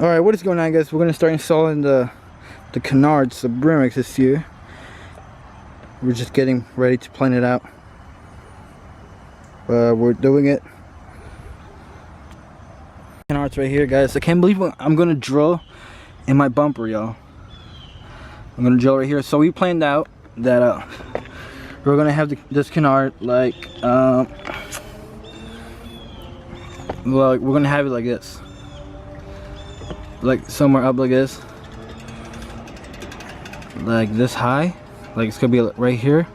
Alright, what is going on, guys? We're going to start installing the Canards, the Brimmicks this year. We're just getting ready to plan it out. We're doing it. Canards right here, guys. I can't believe I'm going to drill in my bumper, y'all. I'm going to drill right here. So we planned out that we're going to have this canard like we're going to have it like this. Like somewhere up like this, like this high, like it's gonna be right here,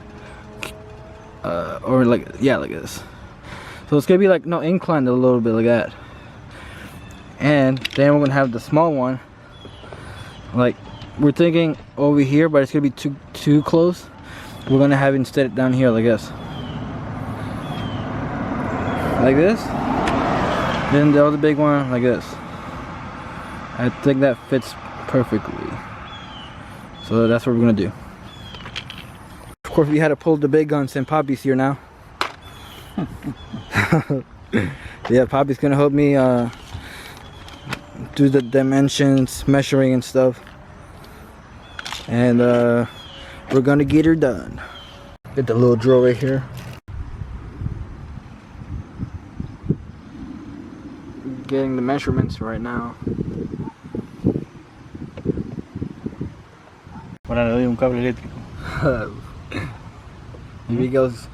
or like, yeah, like this. So it's gonna be like, no, inclined a little bit like that, and then we're gonna have the small one, like we're thinking over here, but it's gonna be too close. We're gonna have it instead down here like this, then the other big one like this. I think that fits perfectly. So that's what we're gonna do. Of course, we had to pull the big guns, and Poppy's here now. Yeah, Poppy's gonna help me do the dimensions, measuring and stuff. And we're gonna get her done. Get the little drill right here. Getting the measurements right now. Ahora le doy un cable eléctrico. Here he goes.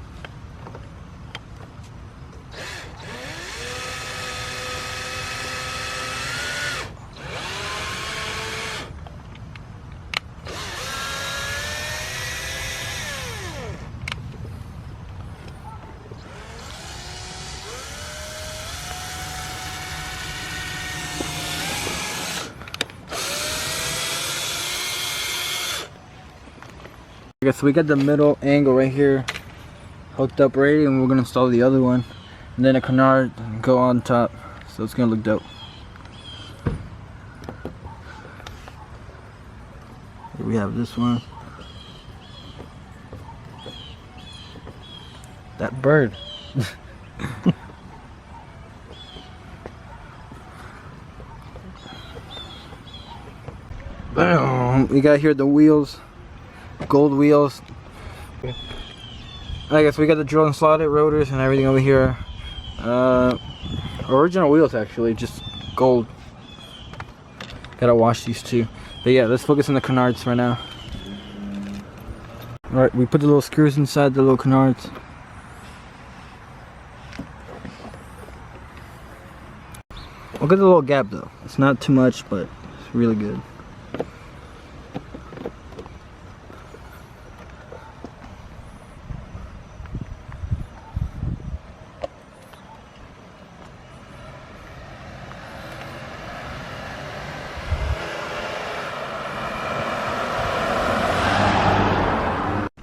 Okay, so we got the middle angle right here hooked up ready, and we're gonna install the other one, and then a canard go on top, so it's gonna look dope. Here we have this one. That bird. We got here the wheels. Gold wheels. I guess we got the drill and slotted rotors and everything over here. Original wheels, actually, just gold. Gotta wash these too. But yeah, let's focus on the canards right now. Alright, we put the little screws inside the little canards. Look at the little gap though. It's not too much, but it's really good.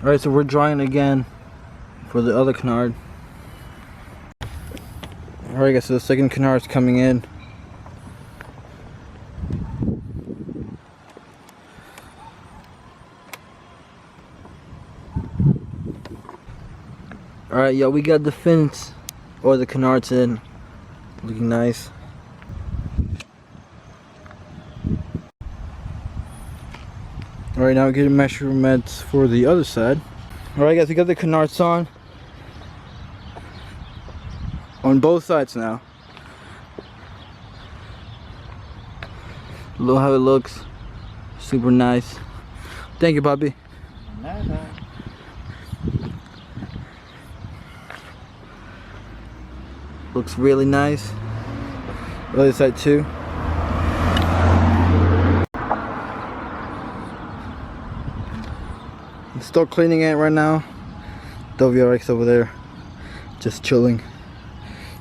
Alright, so we're drawing again for the other canard. Alright guys, so the second canard is coming in. Alright, yo, we got the fins or the canards in. Looking nice. Alright, now we're getting measurements for the other side. Alright guys, we got the canards on both sides now. Look how it looks. Super nice. Thank you, Bobby. Looks really nice. The other side too. Still cleaning it right now. WRX over there, just chilling.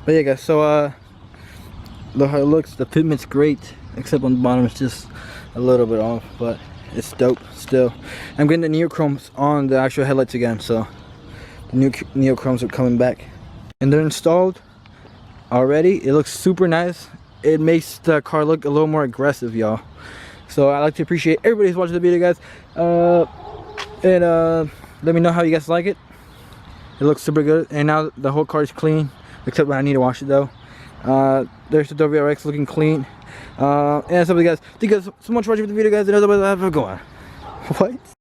But yeah, guys. So look how it looks. The fitment's great, except on the bottom it's just a little bit off, but it's dope still. I'm getting the neochromes on the actual headlights again, so the new neochromes are coming back, and they're installed already. It looks super nice. It makes the car look a little more aggressive, y'all. So I like to appreciate everybody who's watching the video, guys. And let me know how you guys like it. It looks super good, and now the whole car is clean, except when I need to wash it though. There's the WRX looking clean. And so guys, thank you guys so much for watching the video, guys, and otherwise have a good one. What?